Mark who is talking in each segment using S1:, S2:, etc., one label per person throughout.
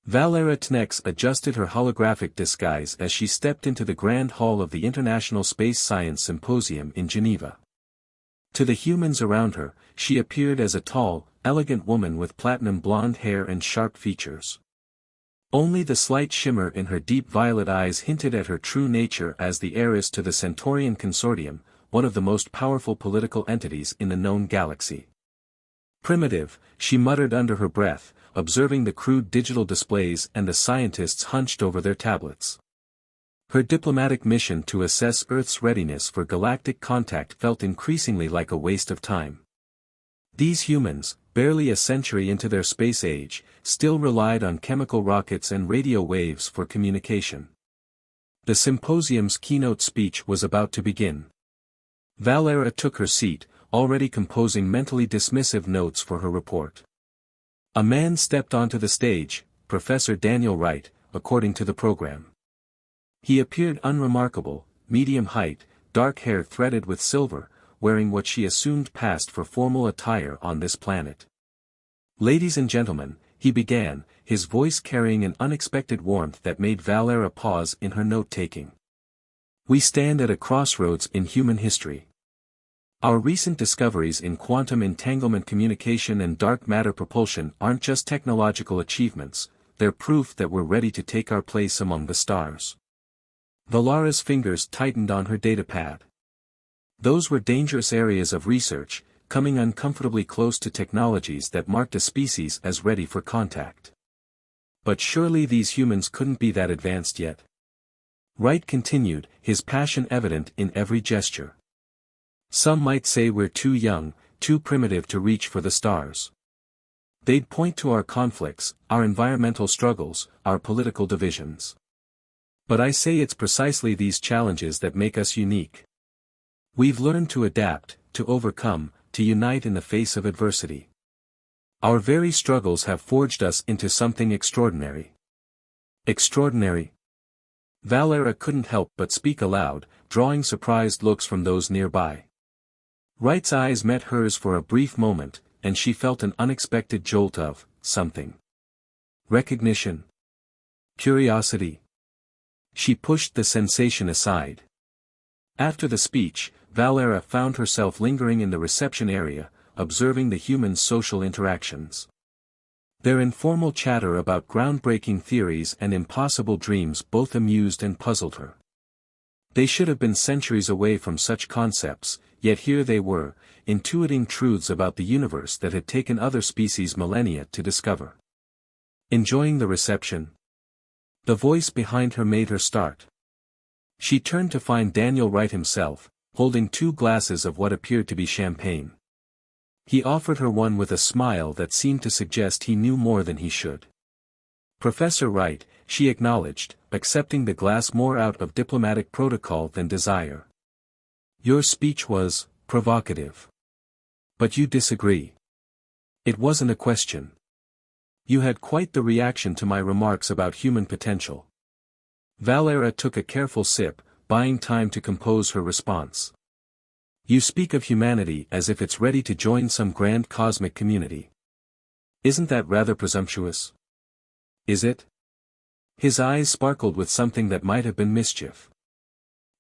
S1: Valera Tnex adjusted her holographic disguise as she stepped into the grand hall of the International Space Science Symposium in Geneva. To the humans around her, she appeared as a tall, elegant woman with platinum blonde hair and sharp features. Only the slight shimmer in her deep violet eyes hinted at her true nature as the heiress to the Centaurian Consortium, one of the most powerful political entities in the known galaxy. Primitive, she muttered under her breath, observing the crude digital displays and the scientists hunched over their tablets. Her diplomatic mission to assess Earth's readiness for galactic contact felt increasingly like a waste of time. These humans, barely a century into their space age, still relied on chemical rockets and radio waves for communication. The symposium's keynote speech was about to begin. Valera took her seat, already composing mentally dismissive notes for her report. A man stepped onto the stage, Professor Daniel Wright, according to the program. He appeared unremarkable, medium height, dark hair threaded with silver, wearing what she assumed passed for formal attire on this planet. "Ladies and gentlemen," he began, his voice carrying an unexpected warmth that made Valera pause in her note-taking. "We stand at a crossroads in human history. Our recent discoveries in quantum entanglement communication and dark matter propulsion aren't just technological achievements, they're proof that we're ready to take our place among the stars." Valera's fingers tightened on her datapad. Those were dangerous areas of research, coming uncomfortably close to technologies that marked a species as ready for contact. But surely these humans couldn't be that advanced yet. Wright continued, his passion evident in every gesture. "Some might say we're too young, too primitive to reach for the stars. They'd point to our conflicts, our environmental struggles, our political divisions. But I say it's precisely these challenges that make us unique. We've learned to adapt, to overcome, to unite in the face of adversity. Our very struggles have forged us into something extraordinary." Extraordinary? Valera couldn't help but speak aloud, drawing surprised looks from those nearby. Wright's eyes met hers for a brief moment, and she felt an unexpected jolt of something. Recognition? Curiosity? She pushed the sensation aside. After the speech, Valera found herself lingering in the reception area, observing the humans' social interactions. Their informal chatter about groundbreaking theories and impossible dreams both amused and puzzled her. They should have been centuries away from such concepts, yet here they were, intuiting truths about the universe that had taken other species millennia to discover. Enjoying the reception? The voice behind her made her start. She turned to find Daniel Wright himself, holding 2 glasses of what appeared to be champagne. He offered her one with a smile that seemed to suggest he knew more than he should. "Professor Wright," she acknowledged, accepting the glass more out of diplomatic protocol than desire. "Your speech was provocative. But you disagree." "It wasn't a question. You had quite the reaction to my remarks about human potential." Valera took a careful sip, buying time to compose her response. "You speak of humanity as if it's ready to join some grand cosmic community. Isn't that rather presumptuous?" "Is it?" His eyes sparkled with something that might have been mischief.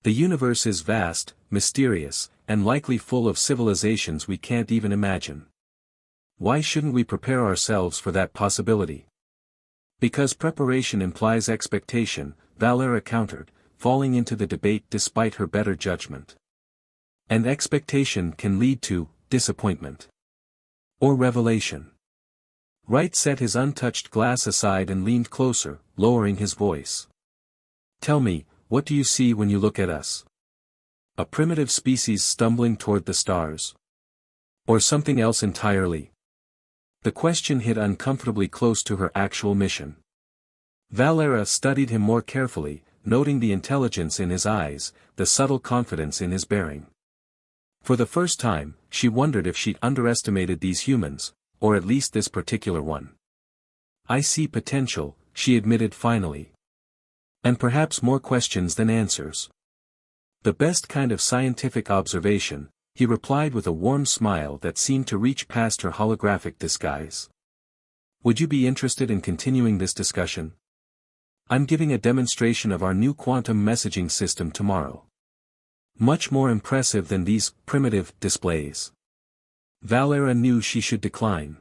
S1: "The universe is vast, mysterious, and likely full of civilizations we can't even imagine. Why shouldn't we prepare ourselves for that possibility?" "Because preparation implies expectation," Valera countered, falling into the debate despite her better judgment. "And expectation can lead to disappointment. Or revelation." Wright set his untouched glass aside and leaned closer, lowering his voice. "Tell me, what do you see when you look at us? A primitive species stumbling toward the stars? Or something else entirely?" The question hit uncomfortably close to her actual mission. Valera studied him more carefully, noting the intelligence in his eyes, the subtle confidence in his bearing. For the first time, she wondered if she'd underestimated these humans, or at least this particular one. "I see potential," she admitted finally. "And perhaps more questions than answers." "The best kind of scientific observation," he replied with a warm smile that seemed to reach past her holographic disguise. Would you be interested in continuing this discussion? I'm giving a demonstration of our new quantum messaging system tomorrow. Much more impressive than these primitive displays. Valera knew she should decline.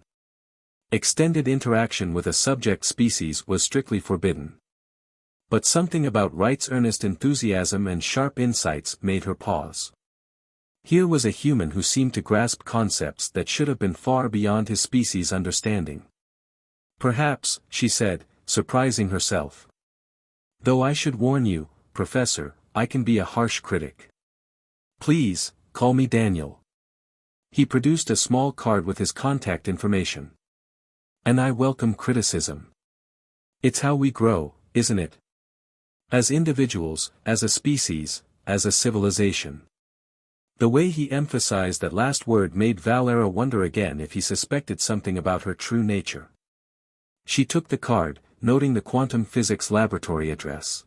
S1: Extended interaction with a subject species was strictly forbidden. But something about Wright's earnest enthusiasm and sharp insights made her pause. Here was a human who seemed to grasp concepts that should have been far beyond his species' understanding. Perhaps, she said, surprising herself. Though I should warn you, Professor, I can be a harsh critic. Please, call me Daniel. He produced a small card with his contact information. And I welcome criticism. It's how we grow, isn't it? As individuals, as a species, as a civilization. The way he emphasized that last word made Valera wonder again if he suspected something about her true nature. She took the card, noting the quantum physics laboratory address.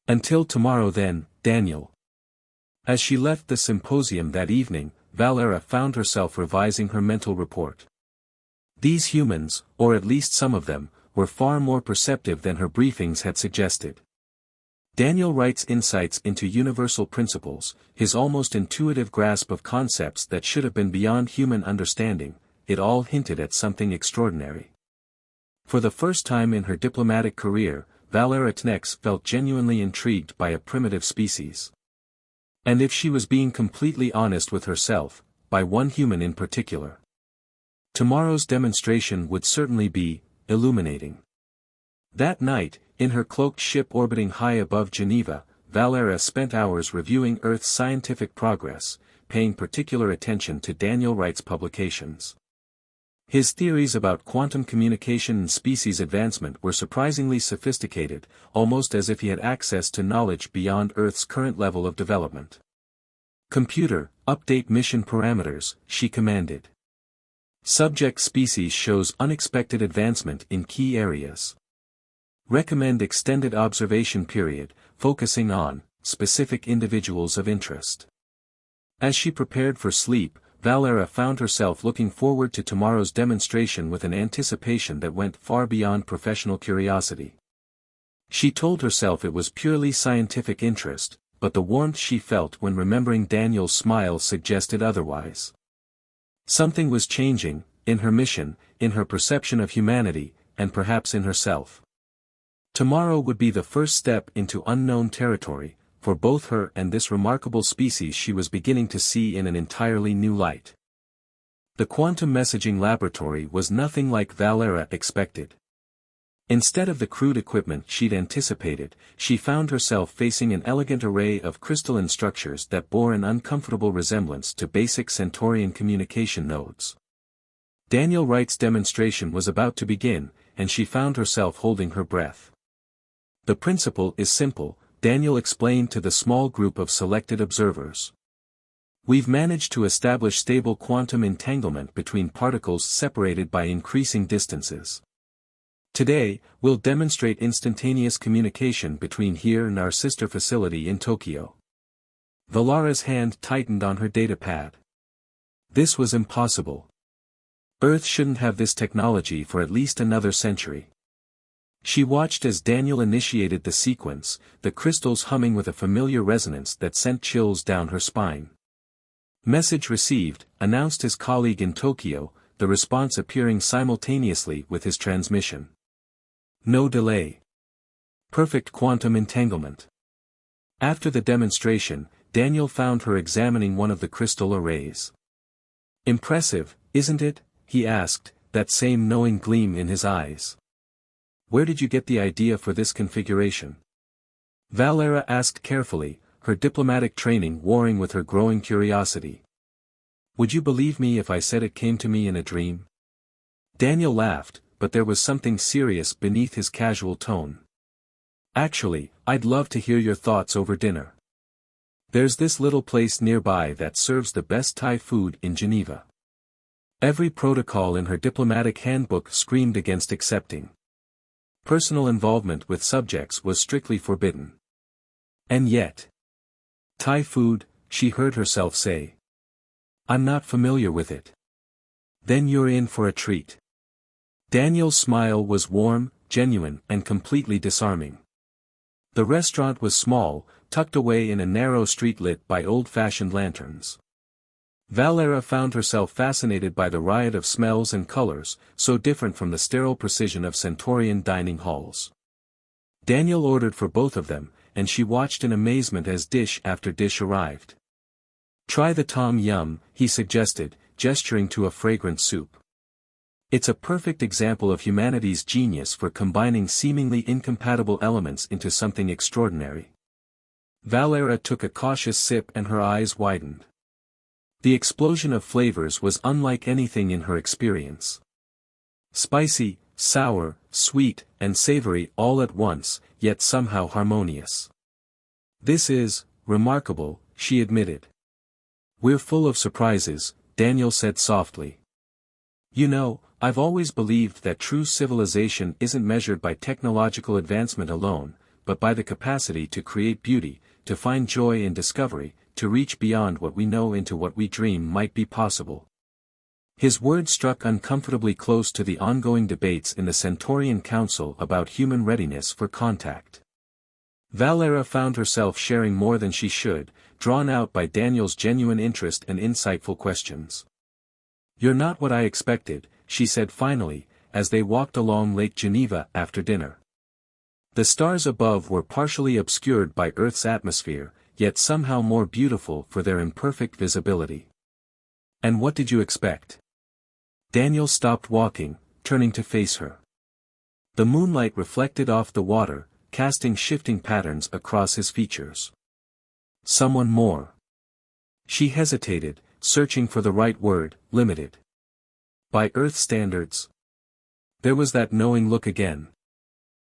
S1: Until tomorrow then, Daniel. As she left the symposium that evening, Valera found herself revising her mental report. These humans, or at least some of them, were far more perceptive than her briefings had suggested. Daniel Wright's insights into universal principles, his almost intuitive grasp of concepts that should have been beyond human understanding, it all hinted at something extraordinary. For the first time in her diplomatic career, Valera Tnex felt genuinely intrigued by a primitive species. And if she was being completely honest with herself, by one human in particular. Tomorrow's demonstration would certainly be illuminating. That night, in her cloaked ship orbiting high above Geneva, Valera spent hours reviewing Earth's scientific progress, paying particular attention to Daniel Wright's publications. His theories about quantum communication and species advancement were surprisingly sophisticated, almost as if he had access to knowledge beyond Earth's current level of development. Computer, update mission parameters, she commanded. Subject species shows unexpected advancement in key areas. Recommend extended observation period, focusing on specific individuals of interest. As she prepared for sleep, Valera found herself looking forward to tomorrow's demonstration with an anticipation that went far beyond professional curiosity. She told herself it was purely scientific interest, but the warmth she felt when remembering Daniel's smile suggested otherwise. Something was changing, in her mission, in her perception of humanity, and perhaps in herself. Tomorrow would be the first step into unknown territory, for both her and this remarkable species she was beginning to see in an entirely new light. The quantum messaging laboratory was nothing like Valera expected. Instead of the crude equipment she'd anticipated, she found herself facing an elegant array of crystalline structures that bore an uncomfortable resemblance to basic Centaurian communication nodes. Daniel Wright's demonstration was about to begin, and she found herself holding her breath. The principle is simple, Daniel explained to the small group of selected observers. We've managed to establish stable quantum entanglement between particles separated by increasing distances. Today, we'll demonstrate instantaneous communication between here and our sister facility in Tokyo. Valera's hand tightened on her datapad. This was impossible. Earth shouldn't have this technology for at least another century. She watched as Daniel initiated the sequence, the crystals humming with a familiar resonance that sent chills down her spine. Message received, announced his colleague in Tokyo, the response appearing simultaneously with his transmission. No delay. Perfect quantum entanglement. After the demonstration, Daniel found her examining one of the crystal arrays. Impressive, isn't it? He asked, that same knowing gleam in his eyes. Where did you get the idea for this configuration? Valera asked carefully, her diplomatic training warring with her growing curiosity. Would you believe me if I said it came to me in a dream? Daniel laughed, but there was something serious beneath his casual tone. Actually, I'd love to hear your thoughts over dinner. There's this little place nearby that serves the best Thai food in Geneva. Every protocol in her diplomatic handbook screamed against accepting. Personal involvement with subjects was strictly forbidden. And yet. Thai food, she heard herself say. I'm not familiar with it. Then you're in for a treat. Daniel's smile was warm, genuine, and completely disarming. The restaurant was small, tucked away in a narrow street lit by old-fashioned lanterns. Valera found herself fascinated by the riot of smells and colors, so different from the sterile precision of Centaurian dining halls. Daniel ordered for both of them, and she watched in amazement as dish after dish arrived. "Try the tom yum," he suggested, gesturing to a fragrant soup. "It's a perfect example of humanity's genius for combining seemingly incompatible elements into something extraordinary." Valera took a cautious sip and her eyes widened. The explosion of flavors was unlike anything in her experience. Spicy, sour, sweet, and savory all at once, yet somehow harmonious. "This is remarkable," she admitted. "We're full of surprises," Daniel said softly. "You know, I've always believed that true civilization isn't measured by technological advancement alone, but by the capacity to create beauty, to find joy in discovery, to reach beyond what we know into what we dream might be possible." His words struck uncomfortably close to the ongoing debates in the Centaurian Council about human readiness for contact. Valera found herself sharing more than she should, drawn out by Daniel's genuine interest and insightful questions. "You're not what I expected," she said finally, as they walked along Lake Geneva after dinner. The stars above were partially obscured by Earth's atmosphere, yet somehow more beautiful for their imperfect visibility. "And what did you expect?" Daniel stopped walking, turning to face her. The moonlight reflected off the water, casting shifting patterns across his features. "Someone more." She hesitated, searching for the right word, "limited." "By Earth standards?" There was that knowing look again.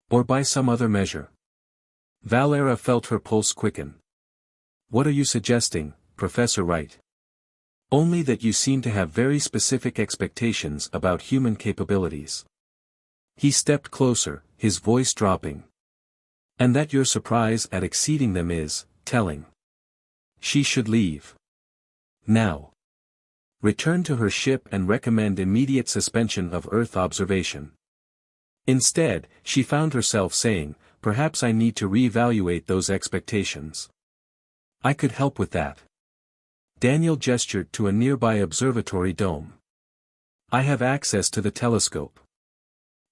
S1: "Or by some other measure?" Valera felt her pulse quicken. "What are you suggesting, Professor Wright?" "Only that you seem to have very specific expectations about human capabilities." He stepped closer, his voice dropping. "And that your surprise at exceeding them is telling." She should leave now. Return to her ship and recommend immediate suspension of Earth observation. Instead, she found herself saying, "Perhaps I need to reevaluate those expectations." "I could help with that." Daniel gestured to a nearby observatory dome. "I have access to the telescope.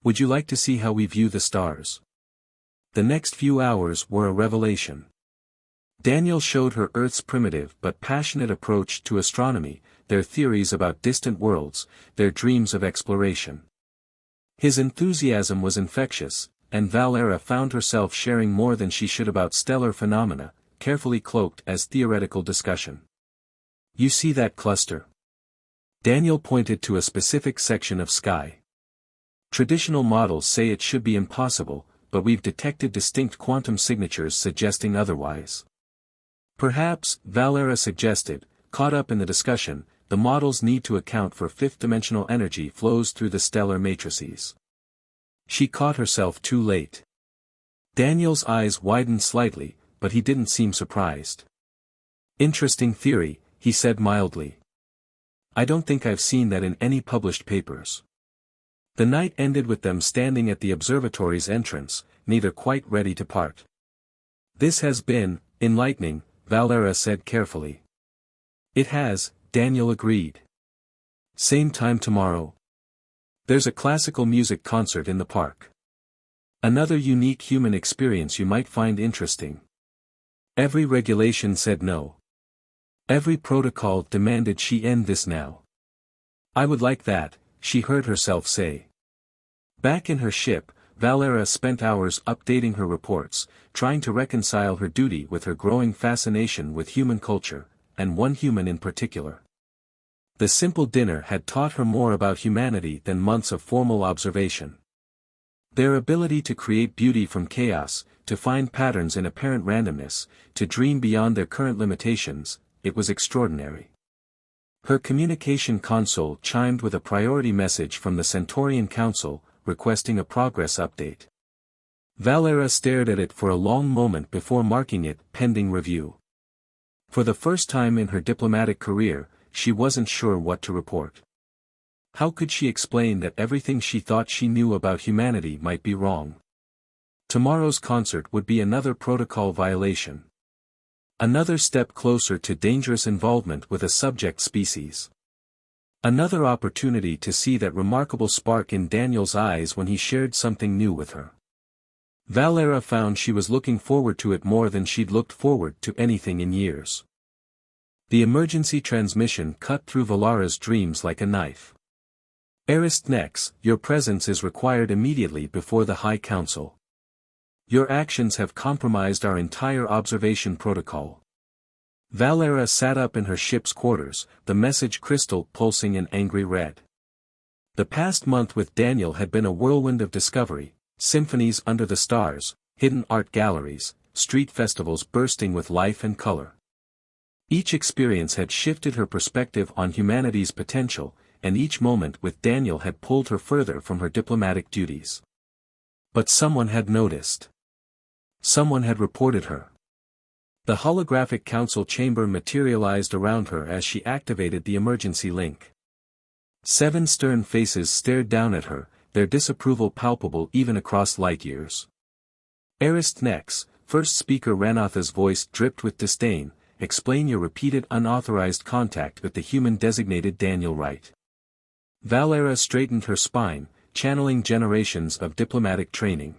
S1: Would you like to see how we view the stars?" The next few hours were a revelation. Daniel showed her Earth's primitive but passionate approach to astronomy, their theories about distant worlds, their dreams of exploration. His enthusiasm was infectious, and Valera found herself sharing more than she should about stellar phenomena, carefully cloaked as theoretical discussion. "You see that cluster?" Daniel pointed to a specific section of sky. "Traditional models say it should be impossible, but we've detected distinct quantum signatures suggesting otherwise." "Perhaps," Valera suggested, caught up in the discussion, "the models need to account for fifth-dimensional energy flows through the stellar matrices." She caught herself too late. Daniel's eyes widened slightly, but he didn't seem surprised. "Interesting theory," he said mildly. "I don't think I've seen that in any published papers." The night ended with them standing at the observatory's entrance, neither quite ready to part. "This has been enlightening," Valera said carefully. "It has," Daniel agreed. "Same time tomorrow?" "There's a classical music concert in the park. Another unique human experience you might find interesting." Every regulation said no. Every protocol demanded she end this now. "I would like that," she heard herself say. Back in her ship, Valera spent hours updating her reports, trying to reconcile her duty with her growing fascination with human culture, and one human in particular. The simple dinner had taught her more about humanity than months of formal observation. Their ability to create beauty from chaos, to find patterns in apparent randomness, to dream beyond their current limitations, it was extraordinary. Her communication console chimed with a priority message from the Centaurian Council, requesting a progress update. Valera stared at it for a long moment before marking it pending review. For the first time in her diplomatic career, she wasn't sure what to report. How could she explain that everything she thought she knew about humanity might be wrong? Tomorrow's concert would be another protocol violation. Another step closer to dangerous involvement with a subject species. Another opportunity to see that remarkable spark in Daniel's eyes when he shared something new with her. Valera found she was looking forward to it more than she'd looked forward to anything in years. The emergency transmission cut through Valera's dreams like a knife. Heiress Nex, your presence is required immediately before the High Council. Your actions have compromised our entire observation protocol. Valera sat up in her ship's quarters, the message crystal pulsing in angry red. The past month with Daniel had been a whirlwind of discovery, symphonies under the stars, hidden art galleries, street festivals bursting with life and color. Each experience had shifted her perspective on humanity's potential, and each moment with Daniel had pulled her further from her diplomatic duties. But someone had noticed. Someone had reported her. The holographic council chamber materialized around her as she activated the emergency link. 7 stern faces stared down at her, their disapproval palpable even across light years. Heiress Nex, first speaker Ranatha's voice dripped with disdain, explain your repeated unauthorized contact with the human designated Daniel Wright. Valera straightened her spine, channeling generations of diplomatic training.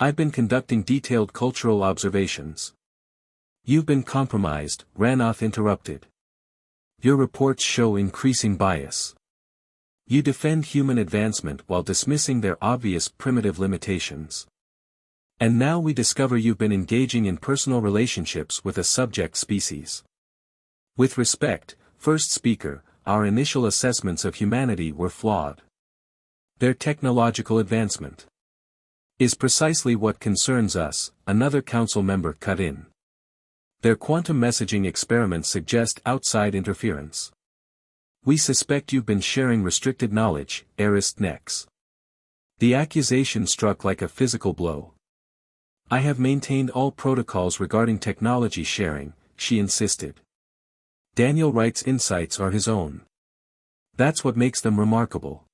S1: I've been conducting detailed cultural observations. You've been compromised, Ranath interrupted. Your reports show increasing bias. You defend human advancement while dismissing their obvious primitive limitations. And now we discover you've been engaging in personal relationships with a subject species. With respect, first speaker, our initial assessments of humanity were flawed. Their technological advancement is precisely what concerns us, another council member cut in. Their quantum messaging experiments suggest outside interference. We suspect you've been sharing restricted knowledge, Heiress Nex. The accusation struck like a physical blow. I have maintained all protocols regarding technology sharing, she insisted. Daniel Wright's insights are his own. That's what makes them remarkable.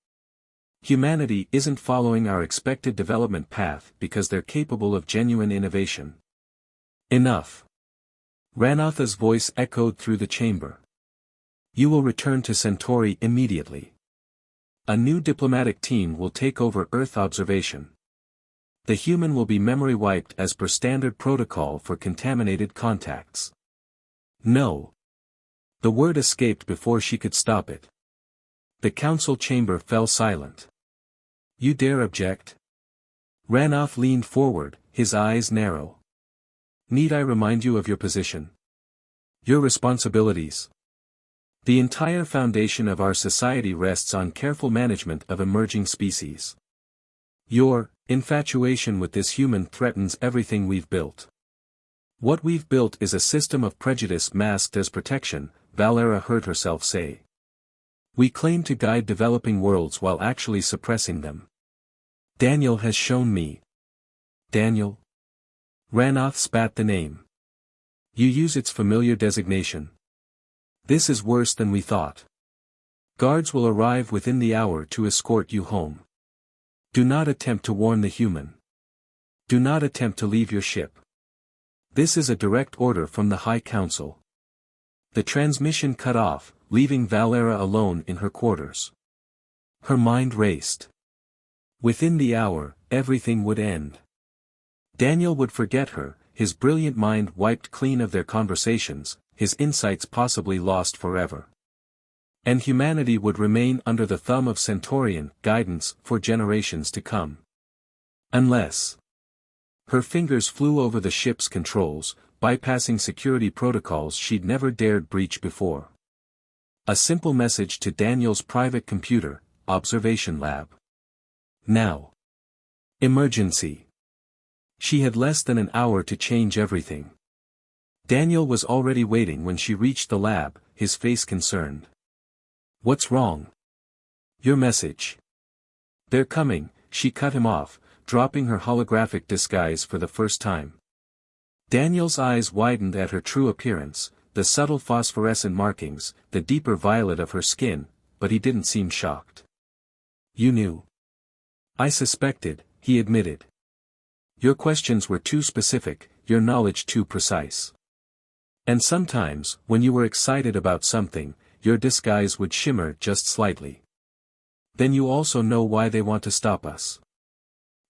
S1: Humanity isn't following our expected development path because they're capable of genuine innovation. Enough. Ranatha's voice echoed through the chamber. You will return to Centauri immediately. A new diplomatic team will take over Earth observation. The human will be memory wiped as per standard protocol for contaminated contacts. No. The word escaped before she could stop it. The council chamber fell silent. You dare object? Ranath leaned forward, his eyes narrow. Need I remind you of your position? Your responsibilities? The entire foundation of our society rests on careful management of emerging species. Your infatuation with this human threatens everything we've built. What we've built is a system of prejudice masked as protection, Valera heard herself say. We claim to guide developing worlds while actually suppressing them. Daniel has shown me. Daniel? Ranath spat the name. You use its familiar designation. This is worse than we thought. Guards will arrive within the hour to escort you home. Do not attempt to warn the human. Do not attempt to leave your ship. This is a direct order from the High Council. The transmission cut off, leaving Valera alone in her quarters. Her mind raced. Within the hour, everything would end. Daniel would forget her, his brilliant mind wiped clean of their conversations, his insights possibly lost forever. And humanity would remain under the thumb of Centaurian guidance for generations to come. Unless. Her fingers flew over the ship's controls, bypassing security protocols she'd never dared breach before. A simple message to Daniel's private computer, observation lab. Now. Emergency. She had less than an hour to change everything. Daniel was already waiting when she reached the lab, his face concerned. What's wrong? Your message. They're coming, she cut him off, dropping her holographic disguise for the first time. Daniel's eyes widened at her true appearance, the subtle phosphorescent markings, the deeper violet of her skin, but he didn't seem shocked. "You knew." "I suspected," he admitted. "Your questions were too specific, your knowledge too precise. And sometimes, when you were excited about something, your disguise would shimmer just slightly. Then you also know why they want to stop us."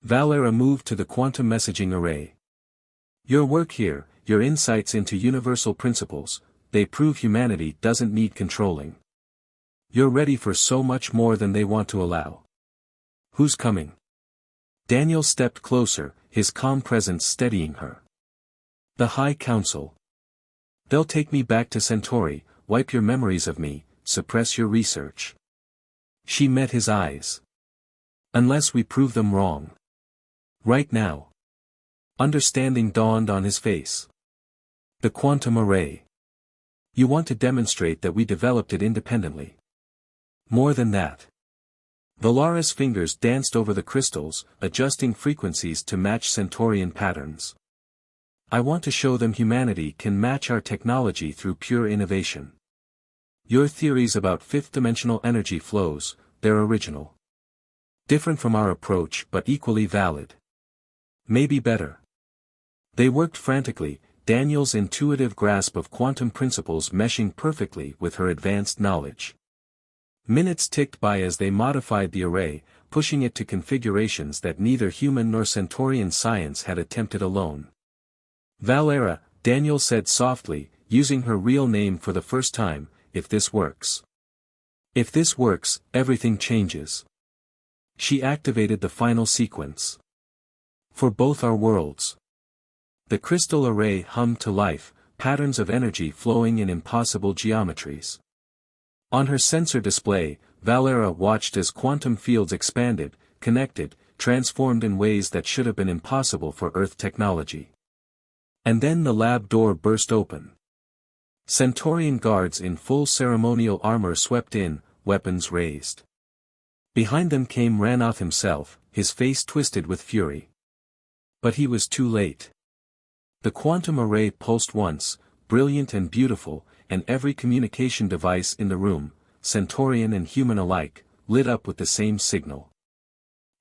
S1: Valera moved to the quantum messaging array. "Your work here, your insights into universal principles, they prove humanity doesn't need controlling. You're ready for so much more than they want to allow." "Who's coming?" Daniel stepped closer, his calm presence steadying her. "The High Council. They'll take me back to Centauri, wipe your memories of me, suppress your research." She met his eyes. "Unless we prove them wrong." "Right now." Understanding dawned on his face. "The quantum array. You want to demonstrate that we developed it independently." "More than that." Valara's fingers danced over the crystals, adjusting frequencies to match Centaurian patterns. "I want to show them humanity can match our technology through pure innovation. Your theories about fifth-dimensional energy flows, they're original. Different from our approach but equally valid. Maybe better." They worked frantically, Daniel's intuitive grasp of quantum principles meshing perfectly with her advanced knowledge. Minutes ticked by as they modified the array, pushing it to configurations that neither human nor Centaurian science had attempted alone. "Valera," Daniel said softly, using her real name for the first time, "if this works. If this works, everything changes." She activated the final sequence. "For both our worlds." The crystal array hummed to life, patterns of energy flowing in impossible geometries. On her sensor display, Valera watched as quantum fields expanded, connected, transformed in ways that should have been impossible for Earth technology. And then the lab door burst open. Centaurian guards in full ceremonial armor swept in, weapons raised. Behind them came Rannoth himself, his face twisted with fury. But he was too late. The quantum array pulsed once, brilliant and beautiful, and every communication device in the room, Centaurian and human alike, lit up with the same signal.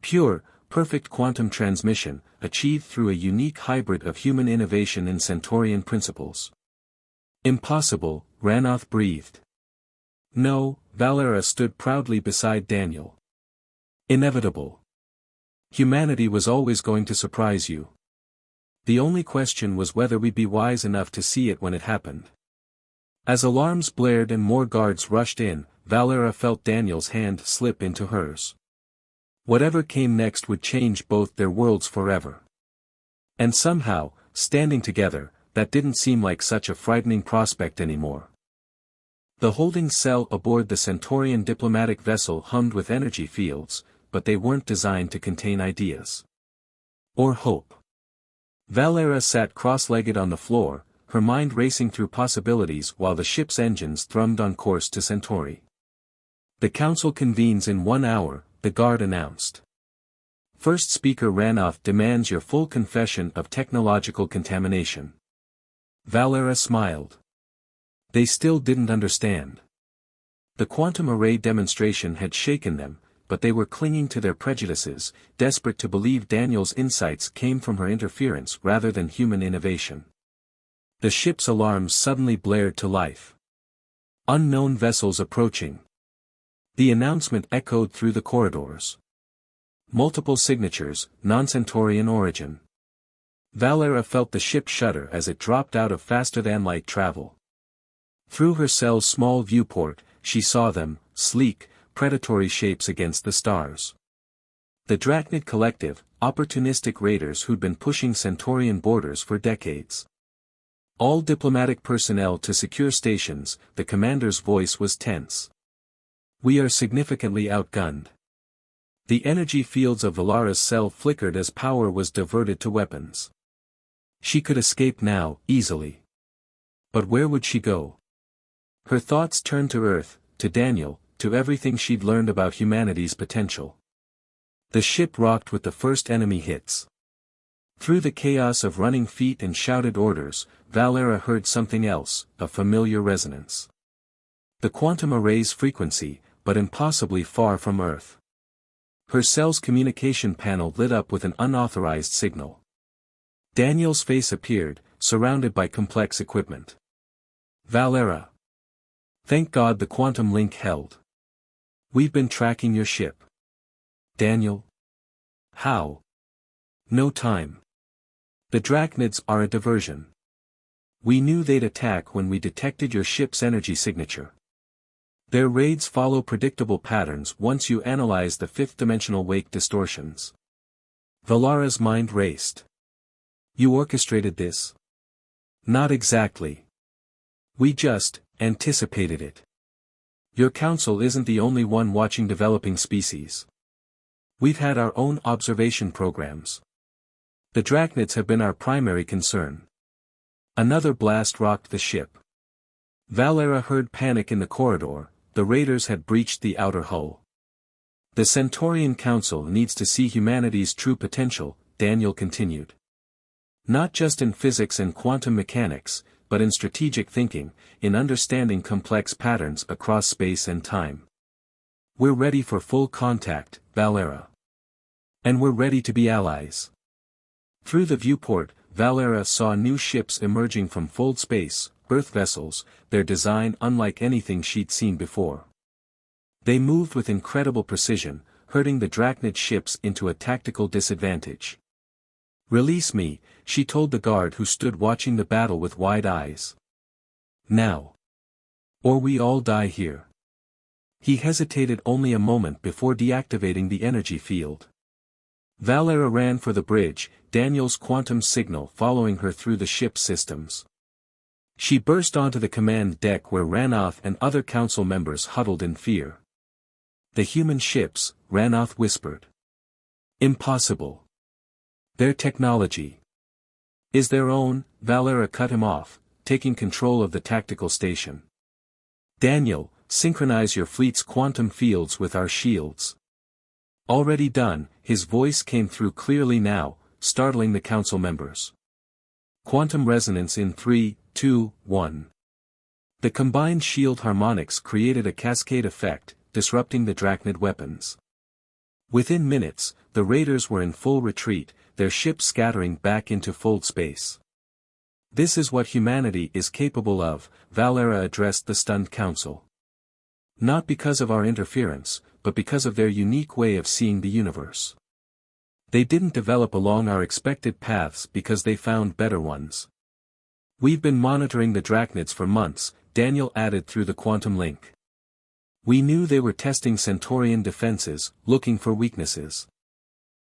S1: Pure, perfect quantum transmission, achieved through a unique hybrid of human innovation and Centaurian principles. "Impossible," Rannoth breathed. "No," Valera stood proudly beside Daniel. "Inevitable. Humanity was always going to surprise you. The only question was whether we'd be wise enough to see it when it happened." As alarms blared and more guards rushed in, Valera felt Daniel's hand slip into hers. Whatever came next would change both their worlds forever. And somehow, standing together, that didn't seem like such a frightening prospect anymore. The holding cell aboard the Centaurian diplomatic vessel hummed with energy fields, but they weren't designed to contain ideas. Or hope. Valera sat cross-legged on the floor, her mind racing through possibilities while the ship's engines thrummed on course to Centauri. "The council convenes in 1 hour," the guard announced. First speaker Rannoth demands your full confession of technological contamination. Valera smiled. They still didn't understand. The quantum array demonstration had shaken them, but they were clinging to their prejudices, desperate to believe Daniel's insights came from her interference rather than human innovation. The ship's alarms suddenly blared to life. "Unknown vessels approaching." The announcement echoed through the corridors. Multiple signatures, non-Centaurian origin. Valera felt the ship shudder as it dropped out of faster-than-light travel. Through her cell's small viewport, she saw them, sleek, predatory shapes against the stars. The Drachnid Collective, opportunistic raiders who'd been pushing Centaurian borders for decades. All diplomatic personnel to secure stations, the commander's voice was tense. "We are significantly outgunned." The energy fields of Valara's cell flickered as power was diverted to weapons. She could escape now, easily. But where would she go? Her thoughts turned to Earth, to Daniel, to everything she'd learned about humanity's potential. The ship rocked with the first enemy hits. Through the chaos of running feet and shouted orders, Valera heard something else, a familiar resonance. The quantum array's frequency, but impossibly far from Earth. Her cell's communication panel lit up with an unauthorized signal. Daniel's face appeared, surrounded by complex equipment. Valera. Thank God the quantum link held. We've been tracking your ship. Daniel. How? No time. The Drachnids are a diversion. We knew they'd attack when we detected your ship's energy signature. Their raids follow predictable patterns once you analyze the fifth-dimensional wake distortions. Valara's mind raced. You orchestrated this? Not exactly. We just anticipated it. Your council isn't the only one watching developing species. We've had our own observation programs. The Drachnids have been our primary concern. Another blast rocked the ship. Valera heard panic in the corridor. The raiders had breached the outer hull. The Centaurian Council needs to see humanity's true potential, Daniel continued. Not just in physics and quantum mechanics, but in strategic thinking, in understanding complex patterns across space and time. We're ready for full contact, Valera. And we're ready to be allies. Through the viewport, Valera saw new ships emerging from fold space, Earth vessels, their design unlike anything she'd seen before. They moved with incredible precision, herding the Drachnid ships into a tactical disadvantage. Release me, she told the guard who stood watching the battle with wide eyes. Now. Or we all die here. He hesitated only a moment before deactivating the energy field. Valera ran for the bridge, Daniel's quantum signal following her through the ship's systems. She burst onto the command deck where Rannoth and other council members huddled in fear. The human ships, Rannoth whispered. Impossible. Their technology is their own, Valera cut him off, taking control of the tactical station. Daniel, synchronize your fleet's quantum fields with our shields. Already done, his voice came through clearly now, startling the council members. Quantum resonance in 3, 2, 1. The combined shield harmonics created a cascade effect, disrupting the Drachnid weapons. Within minutes, the raiders were in full retreat, their ships scattering back into fold space. This is what humanity is capable of, Valera addressed the stunned council. Not because of our interference, but because of their unique way of seeing the universe. They didn't develop along our expected paths because they found better ones. We've been monitoring the Drachnids for months, Daniel added through the quantum link. We knew they were testing Centaurian defenses, looking for weaknesses.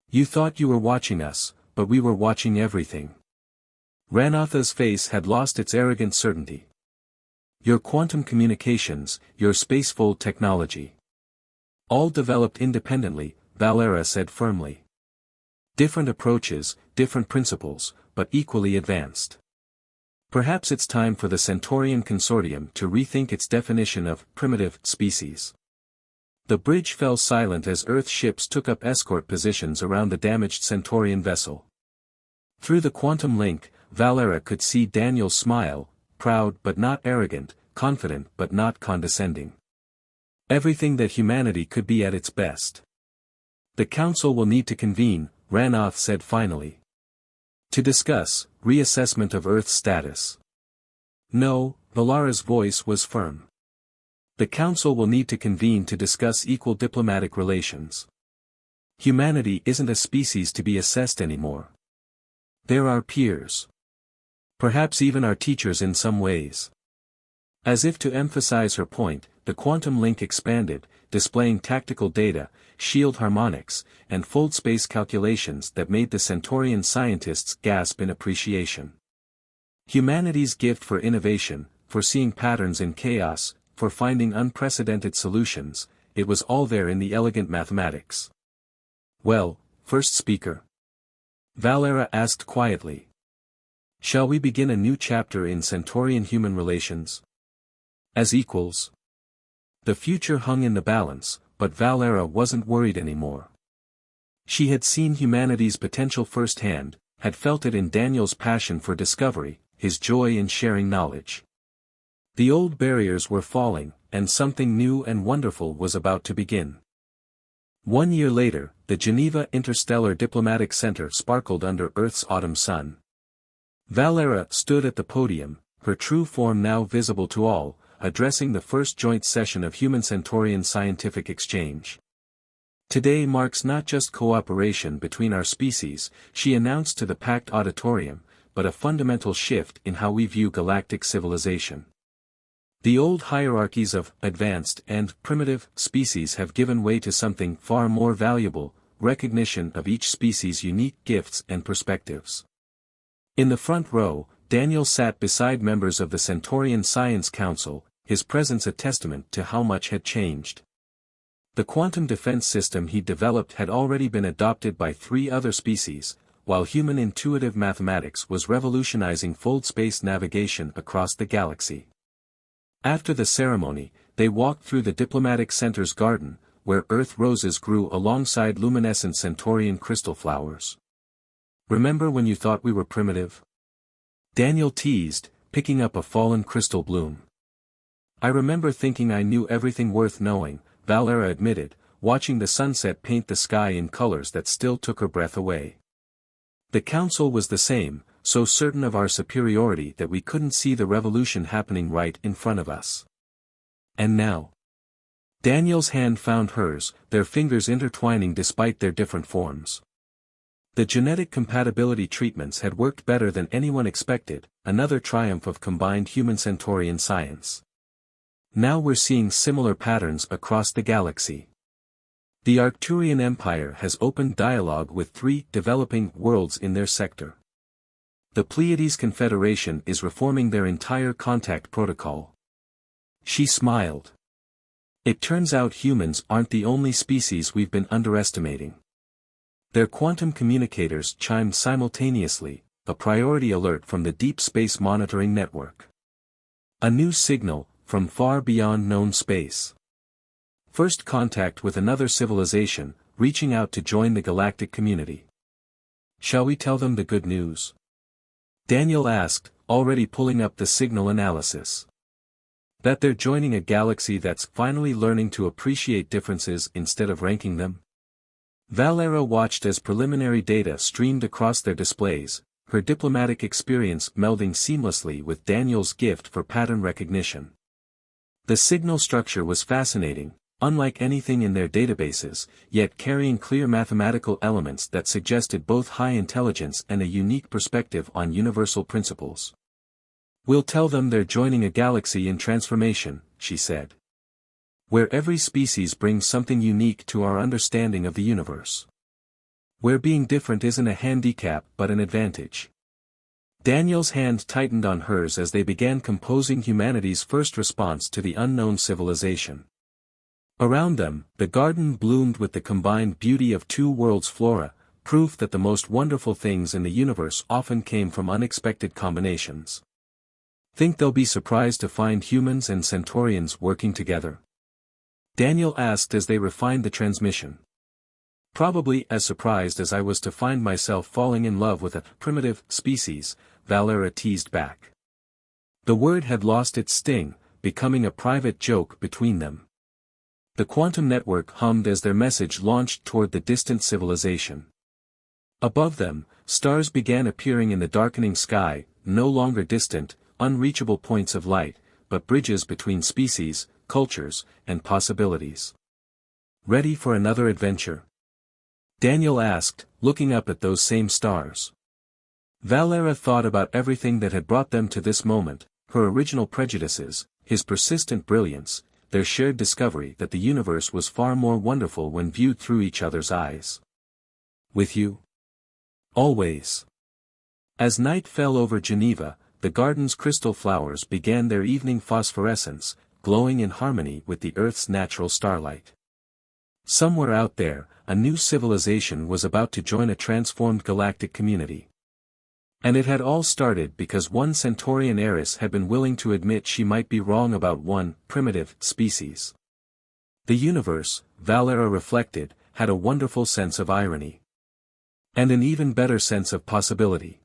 S1: You thought you were watching us, but we were watching everything. Ranatha's face had lost its arrogant certainty. Your quantum communications, your spacefold technology. All developed independently, Valera said firmly. Different approaches, different principles, but equally advanced. Perhaps it's time for the Centaurian Consortium to rethink its definition of primitive species. The bridge fell silent as Earth ships took up escort positions around the damaged Centaurian vessel. Through the quantum link, Valera could see Daniel smile, proud but not arrogant, confident but not condescending. Everything that humanity could be at its best. The Council will need to convene, Rannoth said finally. To discuss, reassessment of Earth's status. No, Valara's voice was firm. The Council will need to convene to discuss equal diplomatic relations. Humanity isn't a species to be assessed anymore. They're our peers. Perhaps even our teachers in some ways. As if to emphasize her point, the quantum link expanded, displaying tactical data, shield harmonics, and fold space calculations that made the Centaurian scientists gasp in appreciation. Humanity's gift for innovation, for seeing patterns in chaos, for finding unprecedented solutions, it was all there in the elegant mathematics. Well, first speaker. Valera asked quietly. Shall we begin a new chapter in Centaurian-human relations? As equals? The future hung in the balance, but Valera wasn't worried anymore. She had seen humanity's potential firsthand, had felt it in Daniel's passion for discovery, his joy in sharing knowledge. The old barriers were falling, and something new and wonderful was about to begin. 1 year later, the Geneva Interstellar Diplomatic Center sparkled under Earth's autumn sun. Valera stood at the podium, her true form now visible to all, addressing the first joint session of human-Centaurian scientific exchange. Today marks not just cooperation between our species, she announced to the packed auditorium, but a fundamental shift in how we view galactic civilization. The old hierarchies of advanced and primitive species have given way to something far more valuable, recognition of each species' unique gifts and perspectives. In the front row, Daniel sat beside members of the Centaurian Science Council, his presence a testament to how much had changed. The quantum defense system he developed had already been adopted by 3 other species, while human intuitive mathematics was revolutionizing fold space navigation across the galaxy. After the ceremony, they walked through the diplomatic center's garden, where Earth roses grew alongside luminescent Centaurian crystal flowers. "Remember when you thought we were primitive?" Daniel teased, picking up a fallen crystal bloom. "I remember thinking I knew everything worth knowing," Valera admitted, watching the sunset paint the sky in colors that still took her breath away. The council was the same, so certain of our superiority that we couldn't see the revolution happening right in front of us. And now? Daniel's hand found hers, their fingers intertwining despite their different forms. The genetic compatibility treatments had worked better than anyone expected, another triumph of combined human-Centaurian science. Now we're seeing similar patterns across the galaxy. The Arcturian Empire has opened dialogue with 3 developing worlds in their sector. The Pleiades Confederation is reforming their entire contact protocol. She smiled. It turns out humans aren't the only species we've been underestimating. Their quantum communicators chimed simultaneously, a priority alert from the Deep Space Monitoring Network. A new signal, from far beyond known space. First contact with another civilization, reaching out to join the galactic community. Shall we tell them the good news? Daniel asked, already pulling up the signal analysis. That they're joining a galaxy that's finally learning to appreciate differences instead of ranking them? Valera watched as preliminary data streamed across their displays, her diplomatic experience melding seamlessly with Daniel's gift for pattern recognition. The signal structure was fascinating, unlike anything in their databases, yet carrying clear mathematical elements that suggested both high intelligence and a unique perspective on universal principles. "We'll tell them they're joining a galaxy in transformation," she said. "Where every species brings something unique to our understanding of the universe. Where being different isn't a handicap but an advantage." Daniel's hand tightened on hers as they began composing humanity's first response to the unknown civilization. Around them, the garden bloomed with the combined beauty of 2 worlds' flora, proof that the most wonderful things in the universe often came from unexpected combinations. "Think they'll be surprised to find humans and Centaurians working together?" Daniel asked as they refined the transmission. "Probably as surprised as I was to find myself falling in love with a primitive species," Valera teased back. The word had lost its sting, becoming a private joke between them. The quantum network hummed as their message launched toward the distant civilization. Above them, stars began appearing in the darkening sky, no longer distant, unreachable points of light, but bridges between species, cultures, and possibilities. "Ready for another adventure?" Daniel asked, looking up at those same stars. Valera thought about everything that had brought them to this moment, her original prejudices, his persistent brilliance, their shared discovery that the universe was far more wonderful when viewed through each other's eyes. "With you? Always." As night fell over Geneva, the garden's crystal flowers began their evening phosphorescence, glowing in harmony with the Earth's natural starlight. Somewhere out there, a new civilization was about to join a transformed galactic community. And it had all started because one Centaurian heiress had been willing to admit she might be wrong about one primitive species. The universe, Valera reflected, had a wonderful sense of irony. And an even better sense of possibility.